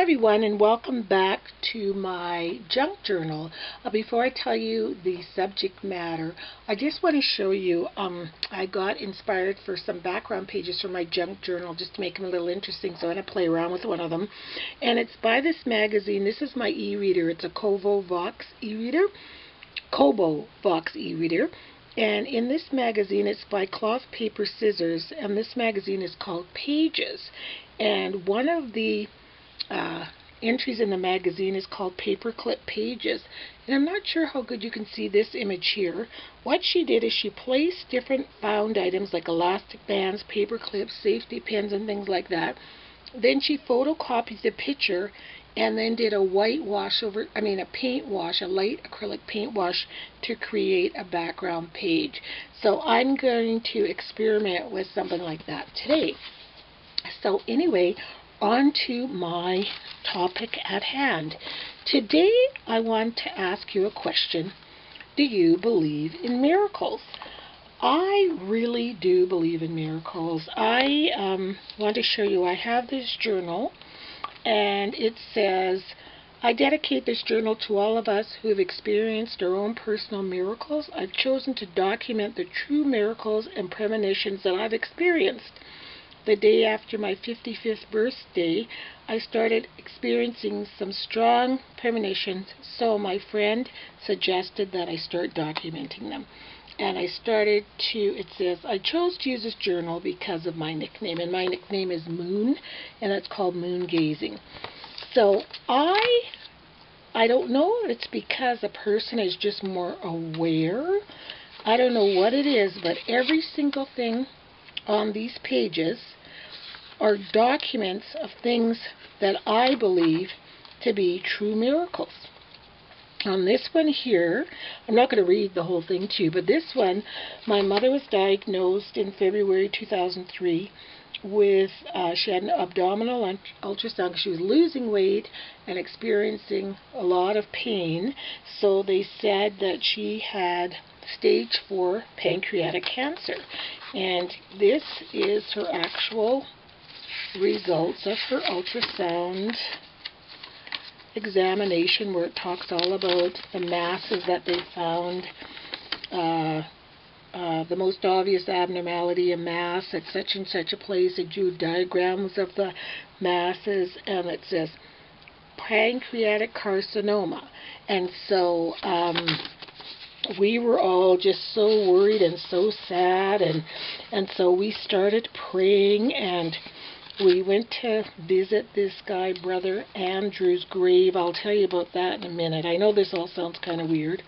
Hi everyone, and welcome back to my junk journal. Before I tell you the subject matter, I just want to show you, I got inspired for some background pages for my junk journal just to make them a little interesting, so I'm going to play around with one of them. And it's by this magazine. This is my e-reader. It's a Kobo Vox e-reader. And in this magazine, it's by Cloth Paper Scissors, and this magazine is called Pages. And one of the entries in the magazine is called Paperclip Pages. And I'm not sure how good you can see this image here. What she did is she placed different found items like elastic bands, paper clips, safety pins, and things like that. Then she photocopied the picture and then did a paint wash, a light acrylic paint wash to create a background page. So I'm going to experiment with something like that today. So anyway, on to my topic at hand. Today I want to ask you a question. Do you believe in miracles? I really do believe in miracles. I want to show you, I have this journal, and it says, I dedicate this journal to all of us who have experienced our own personal miracles. I've chosen to document the true miracles and premonitions that I've experienced. The day after my 55th birthday, I started experiencing some strong premonitions, so my friend suggested that I start documenting them. And I started to, it says, I chose to use this journal because of my nickname, and my nickname is Moon, and it's called Moon Gazing. So I don't know if it's because a person is just more aware. I don't know what it is, but every single thing on these pages are documents of things that I believe to be true miracles. On this one here, I'm not going to read the whole thing to you, but this one, my mother was diagnosed in February 2003 with, she had an abdominal ultrasound because she was losing weight and experiencing a lot of pain. So they said that she had stage 4 pancreatic cancer. And this is her actual results of her ultrasound examination, where it talks all about the masses that they found. The most obvious abnormality, a mass at such and such a place. It drew diagrams of the masses, and it says pancreatic carcinoma. And so we were all just so worried and so sad, and so we started praying, and we went to visit this guy, Brother Andrew's grave. I'll tell you about that in a minute. I know this all sounds kind of weird,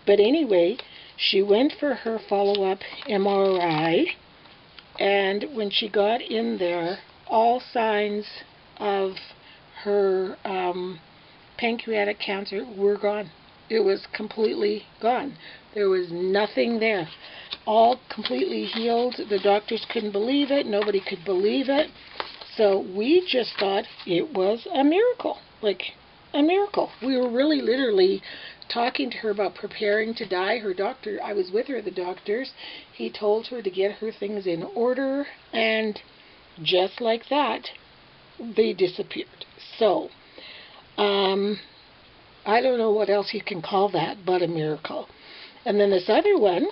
but anyway, she went for her follow-up MRI, and when she got in there, all signs of her pancreatic cancer were gone. It was completely gone. There was nothing there. All completely healed. The doctors couldn't believe it. Nobody could believe it. So we just thought it was a miracle. Like a miracle. We were really literally talking to her about preparing to die. Her doctor, I was with her at the doctor's. He told her to get her things in order, and just like that, they disappeared. So, I don't know what else you can call that but a miracle. And then this other one,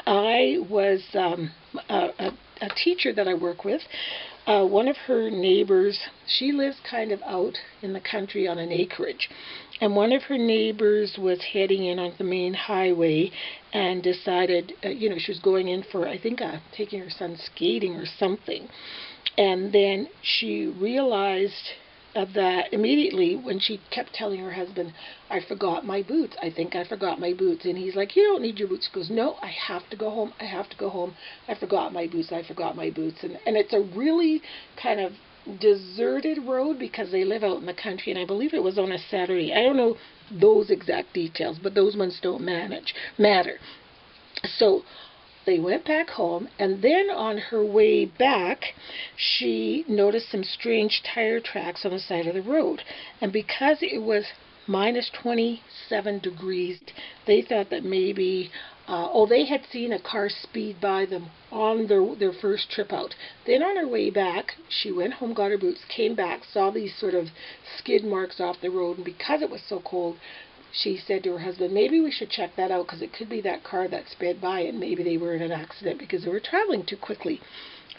I was a teacher that I work with. One of her neighbors, she lives kind of out in the country on an acreage, and one of her neighbors was heading in on the main highway and decided, she was going in for, I think, taking her son skating or something. And then she realized that immediately, when she kept telling her husband, I forgot my boots, I think I forgot my boots. And he's like, you don't need your boots. She goes, no, I have to go home, I have to go home, I forgot my boots, I forgot my boots. And it's a really kind of deserted road because they live out in the country, and I believe it was on a Saturday. I don't know those exact details, but those ones don't matter. So they went back home, and then on her way back, she noticed some strange tire tracks on the side of the road. And because it was minus 27 degrees. They thought that maybe, they had seen a car speed by them on their first trip out. Then on her way back, she went home, got her boots, came back, saw these sort of skid marks off the road, and because it was so cold, she said to her husband, maybe we should check that out because it could be that car that sped by and maybe they were in an accident because they were traveling too quickly.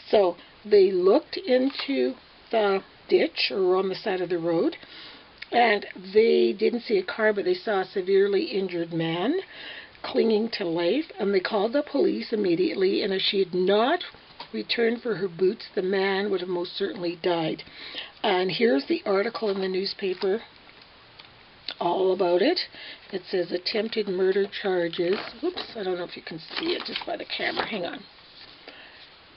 So they looked into the ditch or on the side of the road, and they didn't see a car, but they saw a severely injured man clinging to life, and they called the police immediately, and if she had not returned for her boots, the man would have most certainly died. And here's the article in the newspaper all about it. It says attempted murder charges. Whoops, I don't know if you can see it just by the camera. Hang on.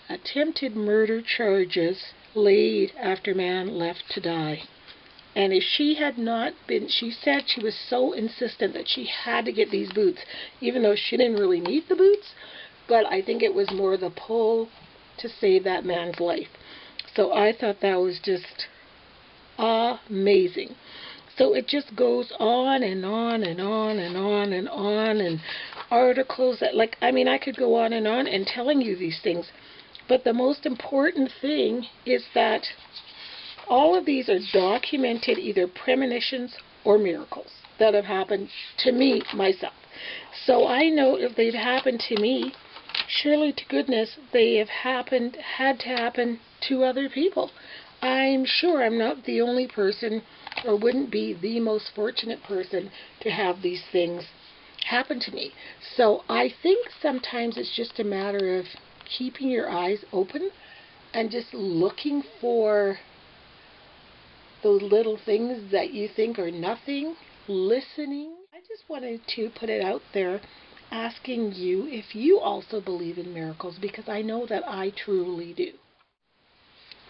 Attempted murder charges laid after man left to die. And if she had not been, she said she was so insistent that she had to get these boots, even though she didn't really need the boots, but I think it was more the pull to save that man's life. So I thought that was just amazing. So it just goes on and on and on and on and on, and articles that, like, I mean, I could go on and telling you these things. But the most important thing is that all of these are documented either premonitions or miracles that have happened to me, myself. So I know if they've happened to me, surely to goodness they have had to happen to other people. I'm sure I'm not the only person, or wouldn't be the most fortunate person to have these things happen to me. So I think sometimes it's just a matter of keeping your eyes open and just looking for those little things that you think are nothing, listening. I just wanted to put it out there asking you if you also believe in miracles, because I know that I truly do.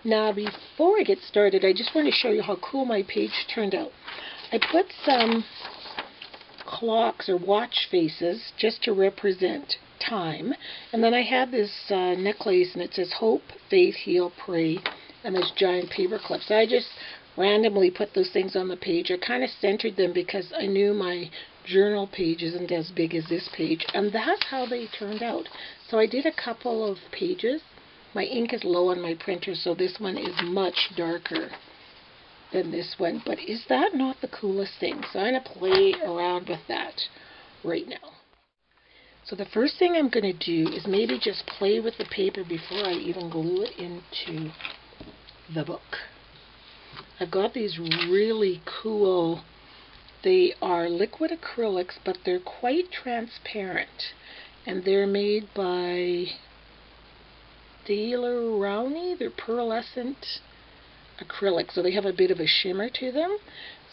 Now, before I get started, I just want to show you how cool my page turned out. I put some clocks or watch faces just to represent time. And then I have this necklace, and it says hope, faith, heal, pray, and this giant paper clip. So I just randomly put those things on the page. I kind of centered them because I knew my journal page isn't as big as this page, and that's how they turned out. So I did a couple of pages. My ink is low on my printer, so this one is much darker than this one. But is that not the coolest thing? So I'm going to play around with that right now. So the first thing I'm going to do is maybe just play with the paper before I even glue it into the book. I've got these really cool, they are liquid acrylics, but they're quite transparent. And they're made by Rowney. They're pearlescent acrylic, so they have a bit of a shimmer to them.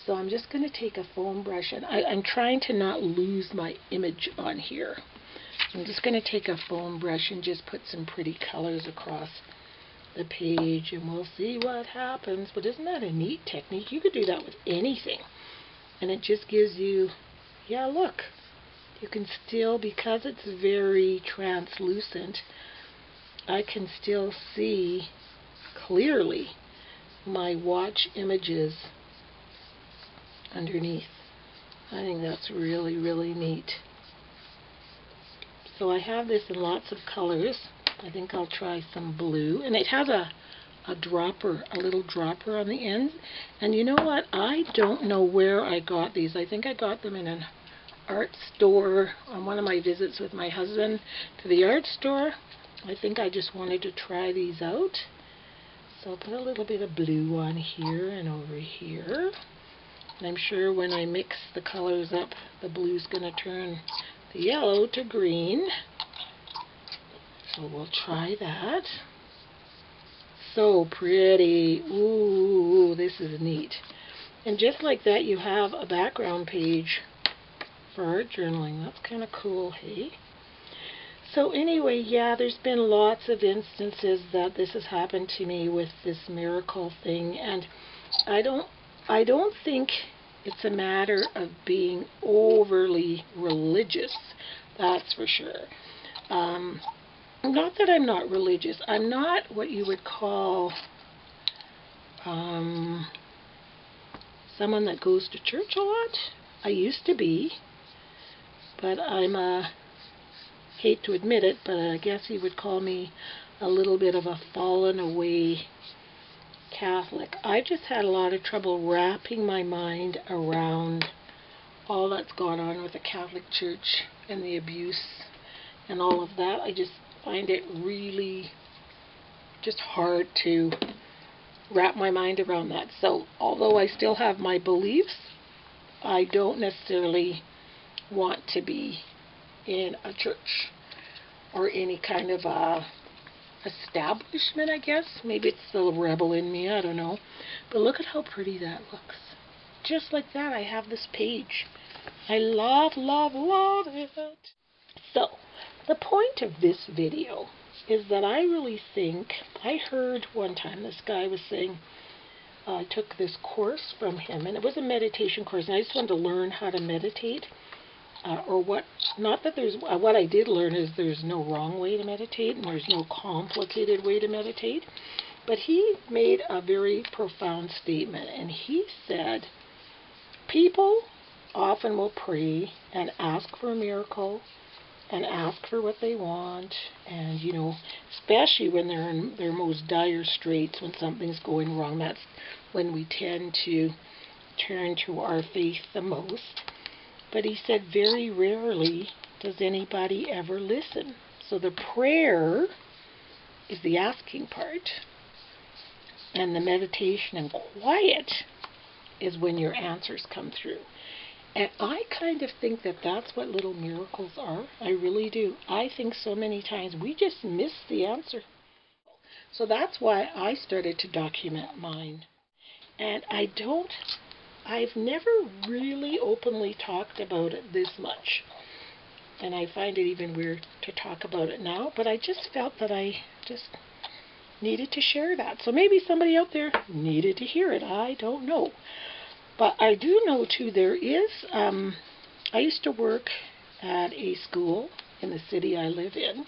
So I'm just going to take a foam brush, and I'm trying to not lose my image on here. So I'm just going to take a foam brush and just put some pretty colors across the page, and we'll see what happens. But isn't that a neat technique? You could do that with anything, and it just gives you, yeah, look, you can still, because it's very translucent, I can still see clearly my watch images underneath. I think that's really, really neat. So I have this in lots of colors. I think I'll try some blue. And it has a dropper, a little dropper on the end. And you know what? I don't know where I got these. I think I got them in an art store on one of my visits with my husband to the art store. I think I just wanted to try these out. So I'll put a little bit of blue on here and over here. And I'm sure when I mix the colors up, the blue's going to turn the yellow to green. So we'll try that. So pretty. Ooh, this is neat. And just like that, you have a background page for art journaling. That's kind of cool, hey? So anyway, yeah, there's been lots of instances that this has happened to me with this miracle thing, and I don't think it's a matter of being overly religious, that's for sure. Not that I'm not religious. I'm not what you would call someone that goes to church a lot. I used to be, but I'm hate to admit it, but I guess you would call me a little bit of a fallen away Catholic. I just had a lot of trouble wrapping my mind around all that's gone on with the Catholic Church and the abuse and all of that. I just find it really just hard to wrap my mind around that. So although I still have my beliefs, I don't necessarily want to be in a church or any kind of establishment, I guess. Maybe it's the rebel in me, I don't know. But look at how pretty that looks. Just like that, I have this page. I love, love, love it. So, the point of this video is that I really think, I heard one time this guy was saying, I took this course from him, and it was a meditation course, and I just wanted to learn how to meditate. What I did learn is there's no wrong way to meditate, and there's no complicated way to meditate. But he made a very profound statement, and he said, people often will pray and ask for a miracle and ask for what they want, and especially when they're in their most dire straits, when something's going wrong, that's when we tend to turn to our faith the most. But he said very rarely does anybody ever listen. So the prayer is the asking part, and the meditation and quiet is when your answers come through. And I kind of think that that's what little miracles are. I really do. I think so many times we just miss the answer. So that's why I started to document mine. And I've never really openly talked about it this much. And I find it even weird to talk about it now, but I just felt that I just needed to share that. So maybe somebody out there needed to hear it. I don't know. But I do know, too, there is, I used to work at a school in the city I live in,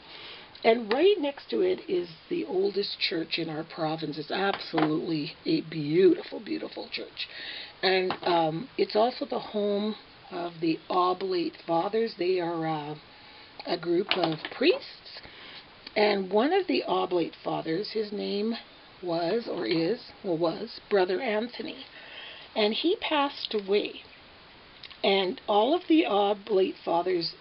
and right next to it is the oldest church in our province. It's absolutely a beautiful, beautiful church. And it's also the home of the Oblate Fathers. They are a group of priests. And one of the Oblate Fathers, his name was Brother Anthony. And he passed away. And all of the Oblate Fathers'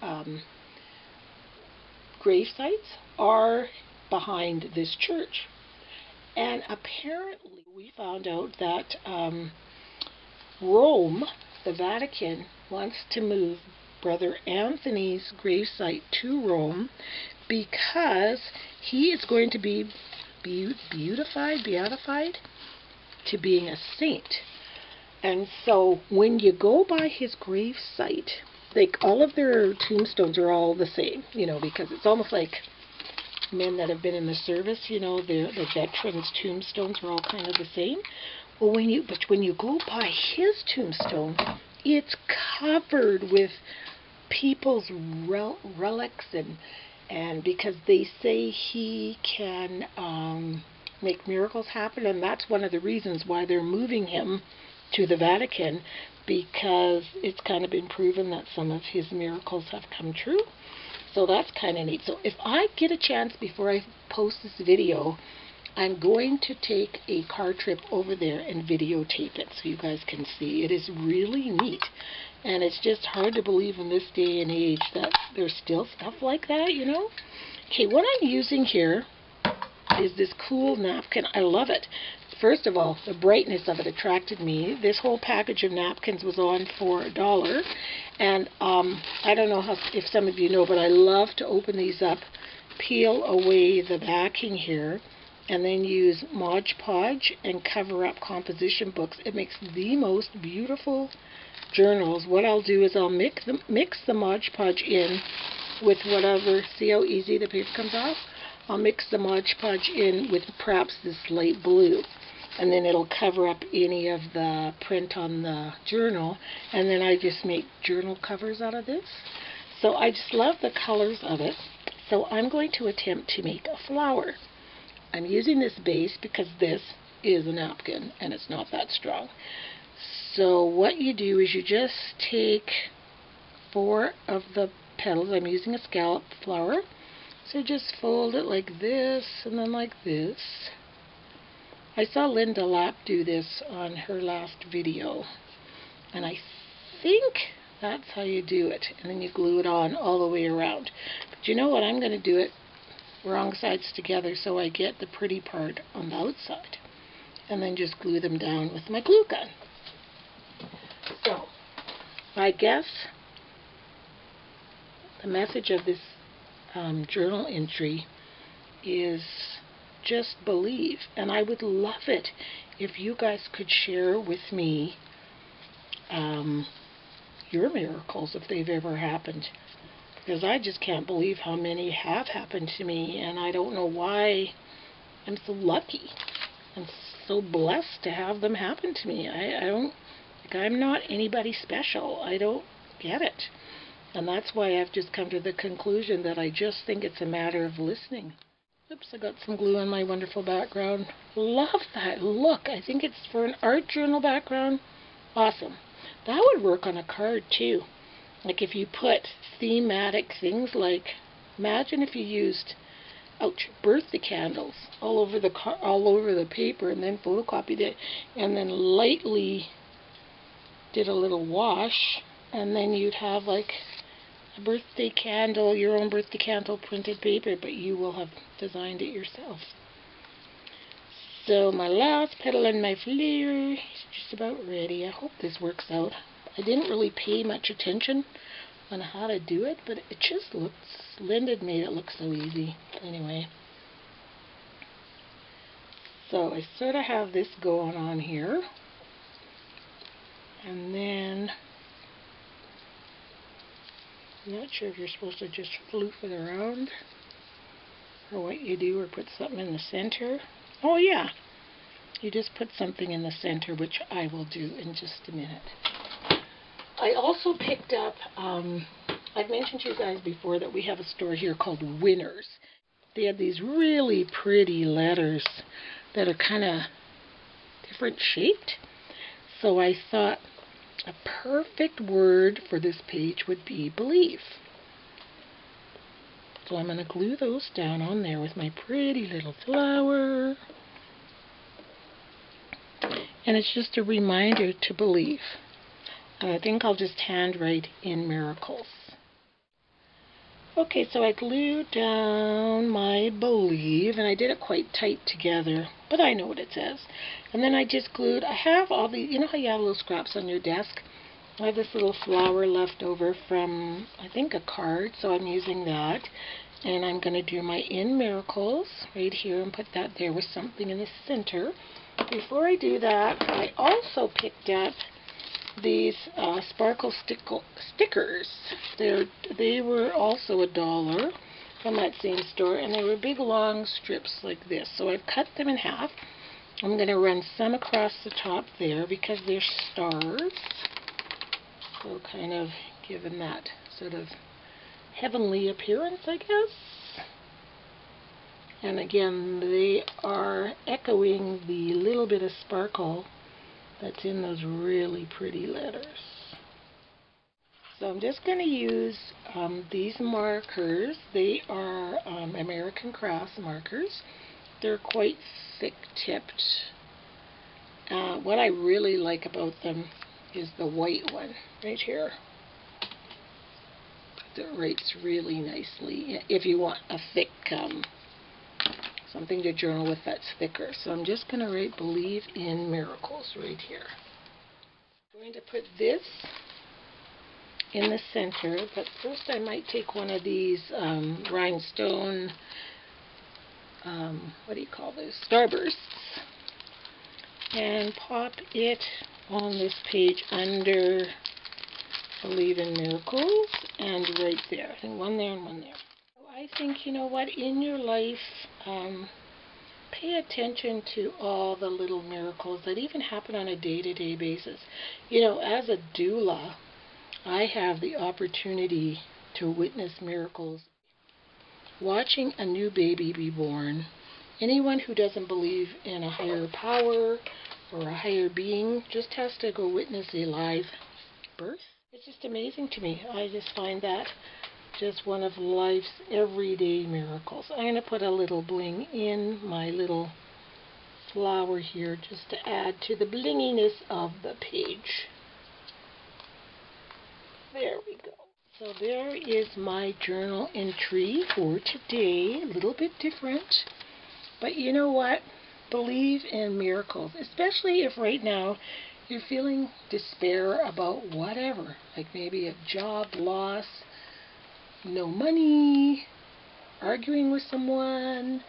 grave sites are behind this church. And apparently we found out that Rome, the Vatican, wants to move Brother Anthony's gravesite to Rome because he is going to be beatified to being a saint. And so when you go by his gravesite, like all of their tombstones are all the same, because it's almost like men that have been in the service, the veterans' tombstones are all kind of the same. Well, when you go by his tombstone, it's covered with people's relics, and because they say he can make miracles happen, and that's one of the reasons why they're moving him to the Vatican, because it's kind of been proven that some of his miracles have come true. So that's kind of neat. So if I get a chance before I post this video, I'm going to take a car trip over there and videotape it so you guys can see. It is really neat. And it's just hard to believe in this day and age that there's still stuff like that, Okay, what I'm using here is this cool napkin. I love it. First of all, the brightness of it attracted me. This whole package of napkins was on for $1. And I don't know if some of you know, but I love to open these up, peel away the backing here, and then use Mod Podge and cover up composition books. It makes the most beautiful journals. What I'll do is I'll mix the Mod Podge in with whatever. See how easy the paper comes off? I'll mix the Mod Podge in with perhaps this light blue, and then it'll cover up any of the print on the journal, and then I just make journal covers out of this. So I just love the colors of it. So I'm going to attempt to make a flower. I'm using this base because this is a napkin and it's not that strong. So what you do is you just take 4 of the petals. I'm using a scallop flower. So just fold it like this and then like this. I saw Linda Lapp do this on her last video, and I think that's how you do it. And then you glue it on all the way around. But you know what? I'm going to do it wrong sides together so I get the pretty part on the outside. And then just glue them down with my glue gun. So, I guess the message of this journal entry is just believe. And I would love it if you guys could share with me your miracles, if they've ever happened. Because I just can't believe how many have happened to me, and I don't know why I'm so lucky and so blessed to have them happen to me. I don't, like, I'm not anybody special. I don't get it. And that's why I've just come to the conclusion that I just think it's a matter of listening. Oops, I got some glue on my wonderful background. Love that look. I think it's for an art journal background. Awesome. That would work on a card too. Like if you put thematic things, like imagine if you used birthday candles all over the paper, and then photocopied it, and then lightly did a little wash, and then you'd have like a birthday candle, your own birthday candle printed paper, but you will have designed it yourself. So my last petal in my flower is just about ready. I hope this works out. I didn't really pay much attention on how to do it, but it just looks, Linda made it look so easy. Anyway, so I sort of have this going on here, and then I'm not sure if you're supposed to just floof it around or what you do, or put something in the center. Oh yeah, you just put something in the center, which I will do in just a minute. I also picked up, I've mentioned to you guys before that we have a store here called Winners. They have these really pretty letters that are kind of different shaped. So I thought a perfect word for this page would be believe. So I'm going to glue those down on there with my pretty little flower. And it's just a reminder to believe. And I think I'll just handwrite in miracles. Okay, so I glued down my believe, and I did it quite tight together, but I know what it says. And then I just glued, I have all the, you know how you have little scraps on your desk? I have this little flower left over from, I think, a card, so I'm using that. And I'm going to do my in miracles right here and put that there with something in the center. Before I do that, I also picked up these sparkle stickers. They were also $1 from that same store, and they were big long strips like this. So I've cut them in half. I'm going to run some across the top there because they're stars. So kind of giving that sort of heavenly appearance, I guess. And again, they are echoing the little bit of sparkle that's in those really pretty letters. So I'm just going to use these markers. They are American Crafts markers. They're quite thick-tipped. What I really like about them is the white one right here. It writes really nicely if you want a thick something to journal with that's thicker. So I'm just going to write believe in miracles right here. I'm going to put this in the center, but first I might take one of these rhinestone, what do you call those, starbursts, and pop it on this page under believe in miracles, and right there. I think one there and one there. I think, you know what, in your life, pay attention to all the little miracles that even happen on a day-to-day basis. You know, as a doula, I have the opportunity to witness miracles. Watching a new baby be born, anyone who doesn't believe in a higher power or a higher being just has to go witness a live birth. It's just amazing to me. I just find that just one of life's everyday miracles. I'm going to put a little bling in my little flower here just to add to the blinginess of the page. There we go. So there is my journal entry for today. A little bit different. But you know what? Believe in miracles, especially if right now you're feeling despair about whatever, like maybe a job loss, no money, arguing with someone,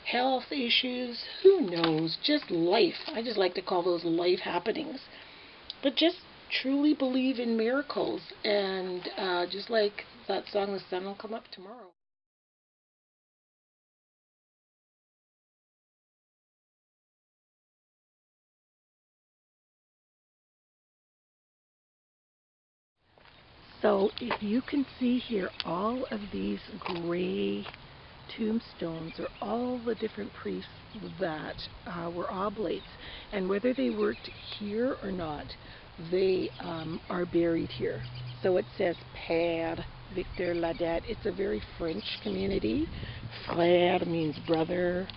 health issues, who knows, just life. I just like to call those life happenings. But just truly believe in miracles, and just like that song, The Sun Will Come Up Tomorrow. So if you can see here, all of these gray tombstones are all the different priests that were oblates, and whether they worked here or not, they are buried here. So it says Père Victor Ladet. It's a very French community. Frère means brother.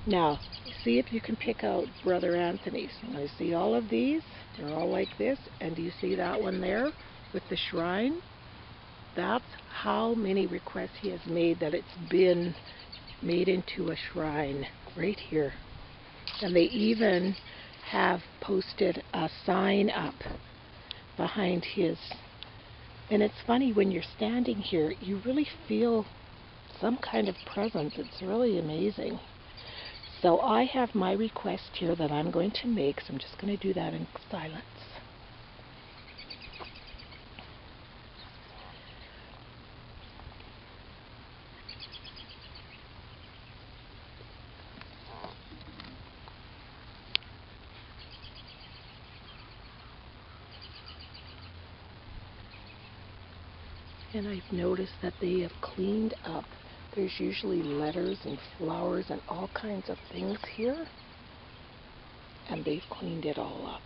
Now, see if you can pick out Brother Anthony's. I see all of these. They're all like this. And do you see that one there with the shrine? That's how many requests he has made that it's been made into a shrine right here. And they even have posted a sign up behind his. And it's funny, when you're standing here, you really feel some kind of presence. It's really amazing. So I have my request here that I'm going to make, so I'm just going to do that in silence. And I've noticed that they have cleaned up. There's usually letters and flowers and all kinds of things here. And they've cleaned it all up.